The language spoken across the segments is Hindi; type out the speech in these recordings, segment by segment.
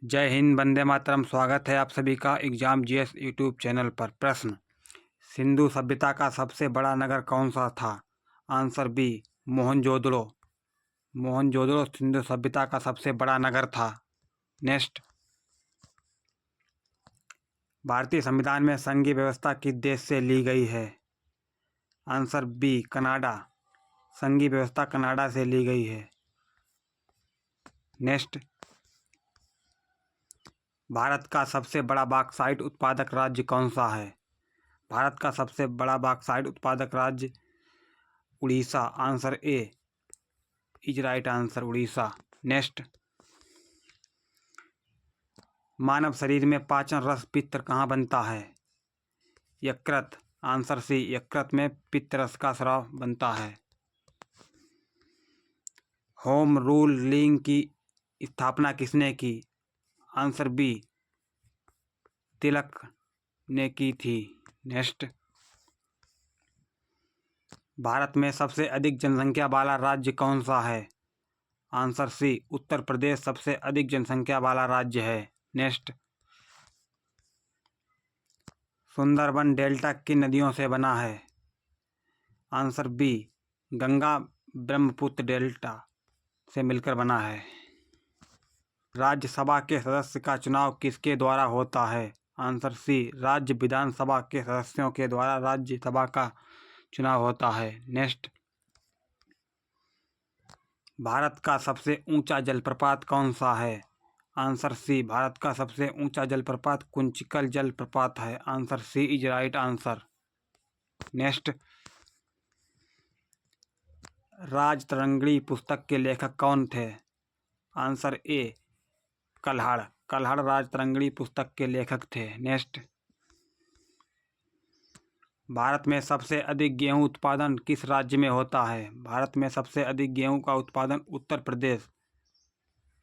जय हिंद, वंदे मातरम। स्वागत है आप सभी का एग्जाम जीएस यूट्यूब चैनल पर। प्रश्न: सिंधु सभ्यता का सबसे बड़ा नगर कौन सा था? Answer b, Mohenjodaro. मोहनजोदड़ो सिंधु सभ्यता का सबसे बड़ा नगर था। नेक्स्ट, भारतीय संविधान में संघीय व्यवस्था किस देश से ली गई है? Answer b, Canada. संघीय व्यवस्था कनाडा से ली गई है। नेक्स्ट, भारत का सबसे बड़ा बॉक्साइट उत्पादक राज्य कौन सा है? भारत का सबसे बड़ा बॉक्साइट उत्पादक राज्य Orissa. Answer A is right answer, Orissa. Next, मानव शरीर में पाचन रस पित्त कहाँ बनता है? यकृत। आंसर सी, यकृत में पित्त रस का स्राव बनता है। होम रूल लीग की स्थापना किसने की? आंसर बी, तिलक ने की थी। नेक्स्ट, भारत में सबसे अधिक जनसंख्या वाला राज्य कौन सा है? आंसर सी, उत्तर प्रदेश सबसे अधिक जनसंख्या वाला राज्य है। नेक्स्ट, सुंदरबन डेल्टा किन नदियों से बना है? Answer b, Ganga Brahmaputra delta से मिलकर बना है। राज्यसभा के सदस्य का चुनाव किसके द्वारा होता है? आंसर सी, राज्य विधानसभा के सदस्यों के द्वारा राज्यसभा का चुनाव होता है। नेक्स्ट, भारत का सबसे ऊंचा जलप्रपात कौन सा है? आंसर सी, भारत का सबसे ऊंचा जलप्रपात कुंचिकल जलप्रपात है। Answer C is right answer. Next, Rajatarangini पुस्तक के लेखक कौन थे? Answer A, कल्हड़। कल्हड़ राजतरंगिणी पुस्तक के लेखक थे। नेक्स्ट, भारत में सबसे अधिक गेहूं उत्पादन किस राज्य में होता है? भारत में सबसे अधिक गेहूं का उत्पादन उत्तर प्रदेश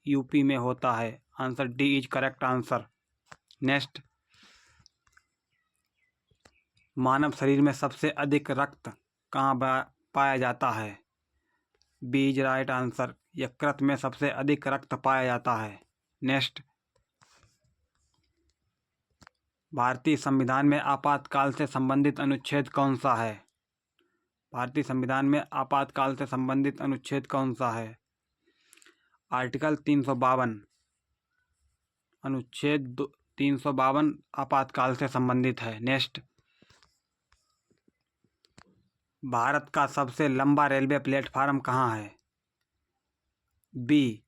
यूपी में होता है। Answer d is correct answer. Next, मानव शरीर में सबसे अधिक रक्त कहाँ पाया जाता है? बी इज राइट आंसर, यकृत में सबसे अधिक रक्त पाया जाता है। नेक्स्ट, भारतीय संविधान में आपातकाल से संबंधित अनुच्छेद कौन सा है? भारतीय संविधान में आपातकाल से संबंधित अनुच्छेद कौन सा है? आर्टिकल 352। अनुच्छेद 352 आपातकाल से संबंधित है। नेक्स्ट, भारत का सबसे लंबा रेलवे प्लेटफार्म कहाँ है? बी,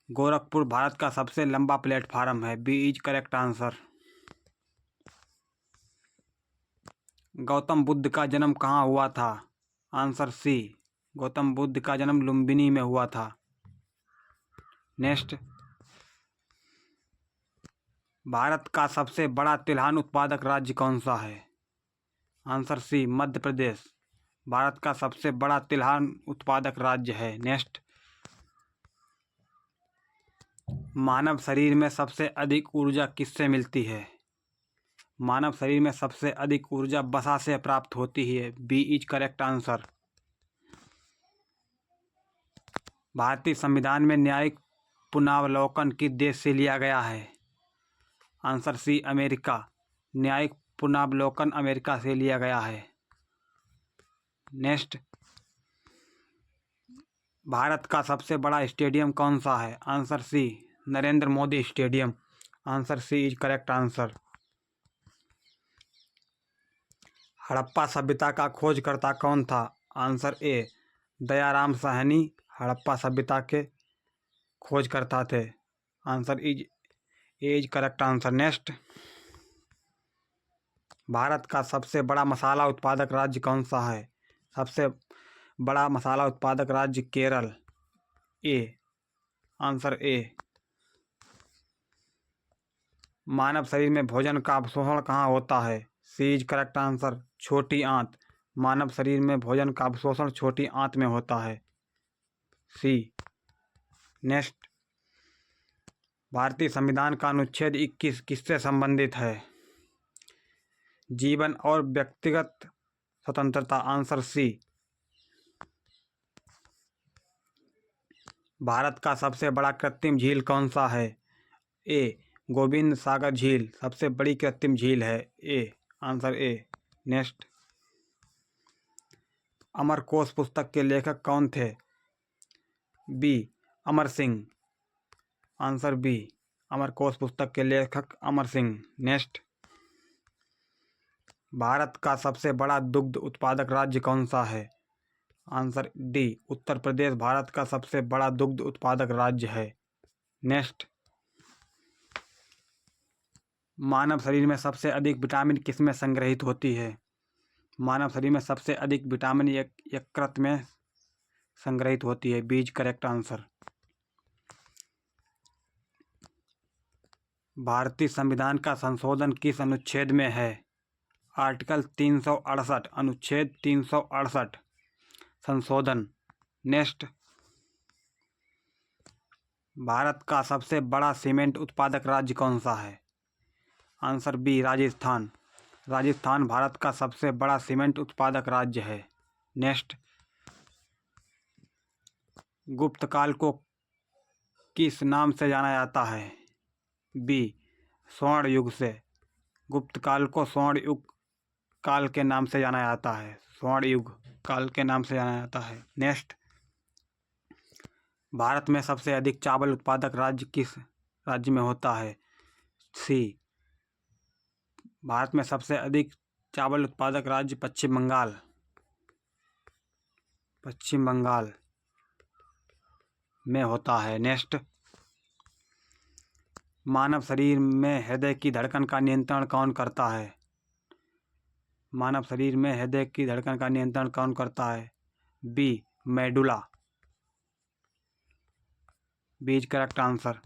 गोरखपुर भारत का सबसे लंबा प्लेटफार्म है। B is correct answer. Gautam Buddha का जन्म कहाँ हुआ था? आंसर सी, गौतम बुद्ध का जन्म लुम्बिनी में हुआ था। नेक्स्ट, भारत का सबसे बड़ा तिलहन उत्पादक राज्य कौन सा है? आंसर सी, मध्य प्रदेश भारत का सबसे बड़ा तिलहन उत्पादक राज्य है। नेक्स्ट, मानव शरीर में सबसे अधिक ऊर्जा किससे मिलती है? मानव शरीर में सबसे अधिक ऊर्जा वसा से प्राप्त होती है। B is correct answer. भारतीय संविधान में न्यायिक पुनरावलोकन किस देश से लिया गया है? Answer c, America. न्यायिक पुनरावलोकन अमेरिका से लिया गया है। नेक्स्ट, भारत का सबसे बड़ा स्टेडियम कौन सा है? Answer c, Narendra Modi stadium. Answer C is correct answer. Harappa सभ्यता का खोजकर्ता कौन था? आंसर ए, दयाराम साहनी हड़प्पा सभ्यता के खोजकर्ता थे। Answer is correct answer. Next, Bharat का सबसे बड़ा मसाला उत्पादक राज्य कौन सा है? सबसे बड़ा मसाला उत्पादक राज्य केरल। ए, आंसर ए। मानव शरीर में भोजन का अवशोषण कहाँ होता है? सी इज करेक्ट आंसर, छोटी आंत। मानव शरीर में भोजन का अवशोषण छोटी आंत में होता है। सी। नेक्स्ट, भारतीय संविधान का अनुच्छेद 21 किससे संबंधित है? जीवन और व्यक्तिगत स्वतंत्रता। Answer C. भारत का सबसे बड़ा कृत्रिम झील कौन सा है? ए गोविंद सागर झील सबसे बड़ी कृत्रिम झील है। A answer a. Next, Amarkosh पुस्तक के लेखक कौन थे? B Amar Singh. Answer b, Amarkosh पुस्तक के लेखक अमर सिंह। नेक्स्ट, भारत का सबसे बड़ा दुग्ध उत्पादक राज्य कौन सा है? आंसर डी उत्तर प्रदेश भारत का सबसे बड़ा दुग्ध उत्पादक राज्य है। नेक्स्ट, मानव शरीर में सबसे अधिक विटामिन किसमें संग्रहित होती है? मानव शरीर में सबसे अधिक विटामिन यकृत में संग्रहित होती है। B is correct answer. भारतीय संविधान का संशोधन किस अनुच्छेद में है? आर्टिकल 368 अनुच्छेद 368 संशोधन। नेक्स्ट, भारत का सबसे बड़ा सीमेंट उत्पादक राज्य कौन सा है? Answer b Rajasthan. राजस्थान भारत का सबसे बड़ा सीमेंट उत्पादक राज्य है। नेक्स्ट, गुप्त काल को किस नाम से जाना जाता है? बी स्वर्ण युग से। गुप्त काल को स्वर्ण युग काल के नाम से जाना जाता है। स्वर्ण युग काल के नाम से जाना जाता है। नेक्स्ट, भारत में सबसे अधिक चावल उत्पादक राज्य किस राज्य में होता है? सी भारत में सबसे अधिक चावल उत्पादक राज्य पश्चिम बंगाल। पश्चिम बंगाल में होता है। नेक्स्ट, मानव शरीर में हृदय की धड़कन का नियंत्रण कौन करता है? मानव शरीर में हृदय की धड़कन का नियंत्रण कौन करता है? B medulla. B is correct answer.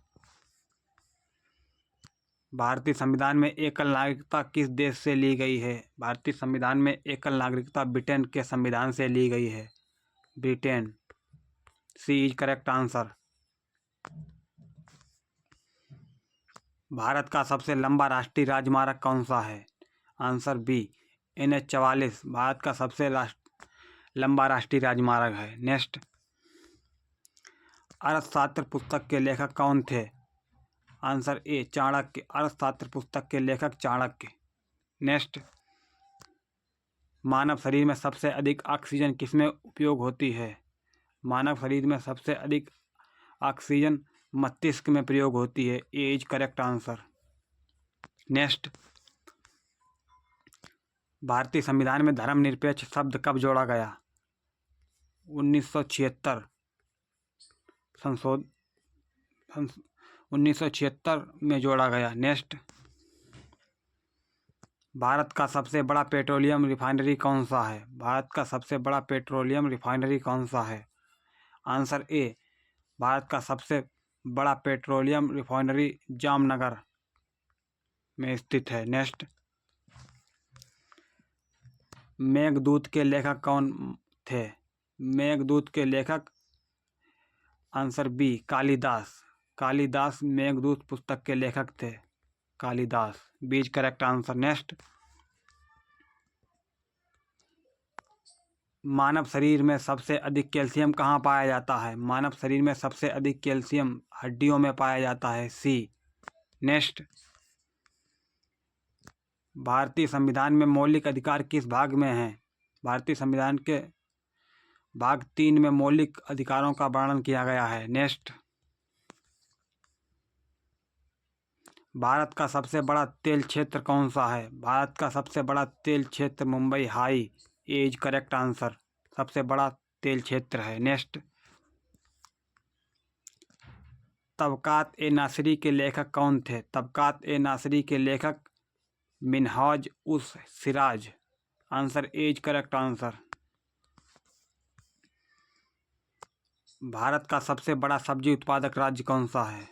भारतीय संविधान में एकल नागरिकता किस देश से ली गई है? भारतीय संविधान में एकल नागरिकता ब्रिटेन के संविधान से ली गई है। Britain. C is correct answer. Bharat का सबसे लंबा राष्ट्रीय राजमार्ग कौन सा है? आंसर बी NH 44 भारत का सबसे लंबा राष्ट्रीय राजमार्ग है। नेक्स्ट, अर्थशास्त्र पुस्तक के लेखक कौन थे? Answer A Chanakya. अर्थशास्त्र पुस्तक के लेखक चाणक्य। नेक्स्ट, मानव शरीर में सबसे अधिक ऑक्सीजन किसमें उपयोग होती है? मानव शरीर में सबसे अधिक ऑक्सीजन मस्तिष्क में प्रयोग होती है। ए इज करेक्ट आंसर। नेक्स्ट, भारतीय संविधान में धर्मनिरपेक्ष शब्द कब जोड़ा गया? 1976 संशोधन 1976 में जोड़ा गया। नेक्स्ट, भारत का सबसे बड़ा पेट्रोलियम रिफाइनरी कौन सा है? भारत का सबसे बड़ा पेट्रोलियम रिफाइनरी कौन सा है? आंसर ए भारत का सबसे बड़ा पेट्रोलियम रिफाइनरी जामनगर में स्थित है। नेक्स्ट, मेघदूत के लेखक कौन थे? मेघदूत के लेखक आंसर बी कालिदास। कालिदास मेघदूत पुस्तक के लेखक थे। Kalidas. B is correct answer. Next, मानव शरीर में सबसे अधिक कैल्शियम कहाँ पाया जाता है? मानव शरीर में सबसे अधिक कैल्शियम हड्डियों में पाया जाता है। सी। नेक्स्ट, भारतीय संविधान में मौलिक अधिकार किस भाग में हैं? भारतीय संविधान के भाग 3 में मौलिक अधिकारों का वर्णन किया गया है। नेक्स्ट, भारत का सबसे बड़ा तेल क्षेत्र कौन सा है? भारत का सबसे बड़ा तेल क्षेत्र Mumbai high. A is correct answer. सबसे बड़ा तेल क्षेत्र है। नेक्स्ट, तबकात ए नासिरी के लेखक कौन थे? तबकात ए नासिरी के लेखक मिनहाज उस Siraj. Answer A is correct answer. Bharat का सबसे बड़ा सब्जी उत्पादक राज्य कौन सा है?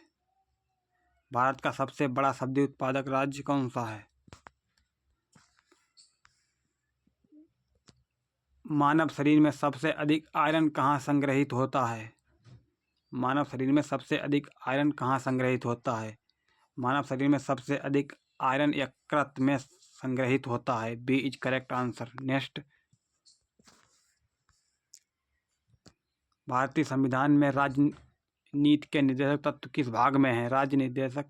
भारत का सबसे बड़ा सब्जी उत्पादक राज्य कौन सा है? मानव शरीर में सबसे अधिक आयरन कहाँ संग्रहित होता है? मानव शरीर में सबसे अधिक आयरन कहाँ संग्रहित होता है? मानव शरीर में सबसे अधिक आयरन यकृत में संग्रहित होता है। B is correct answer. Next, भारतीय संविधान में राजनीति के निर्देशक तत्व किस भाग में है? राज्य निर्देशक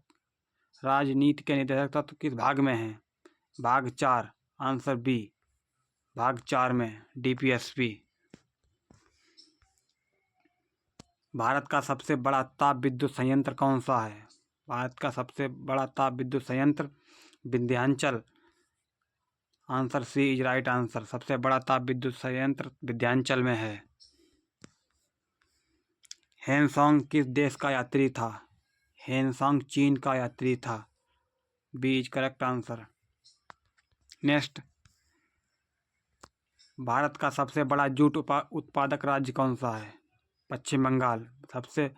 राजनीति के निर्देशक तत्व किस भाग में हैं? भाग 4, आंसर बी, भाग 4 में, DPSP। भारत का सबसे बड़ा ताप विद्युत संयंत्र कौन सा है? भारत का सबसे बड़ा ताप विद्युत संयंत्र Vindhyachal, answer C is right answer. सबसे बड़ा ताप विद्युत संयंत्र विंध्याचल में है। हेनसोंग किस देश का यात्री था? हेनसोंग चीन का यात्री था, B is correct answer. Next, Bharat का सबसे बड़ा जूट उत्पादक राज्य कौन सा है? पश्चिम बंगाल। सबसे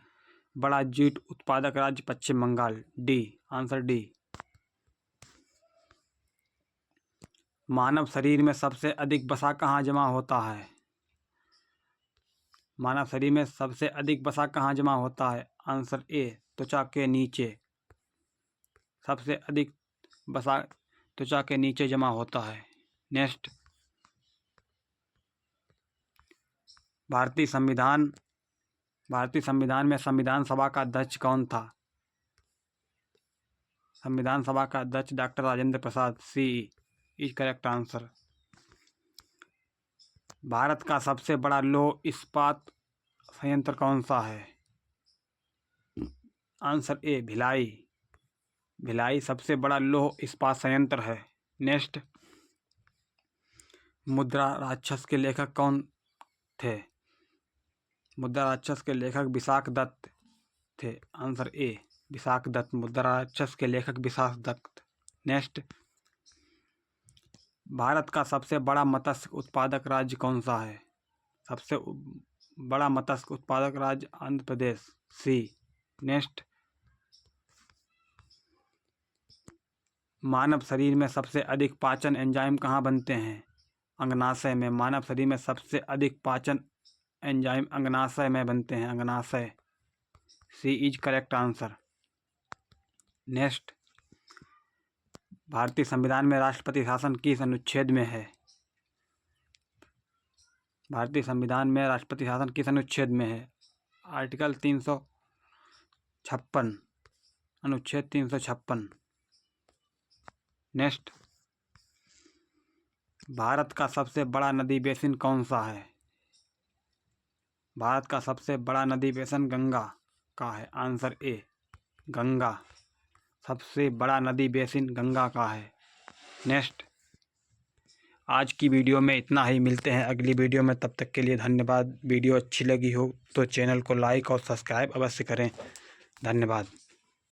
बड़ा जूट उत्पादक राज्य पश्चिम बंगाल, डी, आंसर डी। मानव शरीर में सबसे अधिक वसा कहाँ जमा होता है? मानव शरीर में सबसे अधिक वसा कहाँ जमा होता है? आंसर ए, त्वचा के नीचे। सबसे अधिक वसा त्वचा के नीचे जमा होता है। नेक्स्ट, भारतीय संविधान में संविधान सभा का अध्यक्ष कौन था? संविधान सभा का अध्यक्ष doctor Rajendra Prasad, C is correct answer. Bharat का सबसे बड़ा लौह इस्पात संयंत्र कौन सा है? Answer A, Bhilai. भिलाई सबसे बड़ा लौह इस्पात संयंत्र है। नेक्स्ट, मुद्रा राक्षस के लेखक कौन थे? मुद्रा राक्षस के लेखक विशाख दत्त थे, आंसर ए, विशाख दत्त। मुद्रा राक्षस के लेखक विशाख दत्त। नेक्स्ट, भारत का सबसे बड़ा मत्स्य उत्पादक राज्य कौन सा है? सबसे बड़ा मत्स्य उत्पादक राज्य आंध्र प्रदेश, सी। नेक्स्ट, मानव शरीर में सबसे अधिक पाचन एंजाइम कहाँ बनते हैं? अंगनाशय में। मानव शरीर में सबसे अधिक पाचन एंजाइम अंगनाशय में बनते हैं, अंगनाशय, सी इज करेक्ट आंसर। नेक्स्ट, भारतीय संविधान में राष्ट्रपति शासन किस अनुच्छेद में है? भारतीय संविधान में राष्ट्रपति शासन किस अनुच्छेद में है? आर्टिकल 356, अनुच्छेद 356। नेक्स्ट, भारत का सबसे बड़ा नदी बेसिन कौन सा है? भारत का सबसे बड़ा नदी बेसिन गंगा का है, आंसर ए, गंगा। सबसे बड़ा नदी बेसिन गंगा का है। नेक्स्ट, आज की वीडियो में इतना ही। मिलते हैं अगली वीडियो में, तब तक के लिए धन्यवाद। वीडियो अच्छी लगी हो तो चैनल को लाइक और सब्सक्राइब अवश्य करें। धन्यवाद।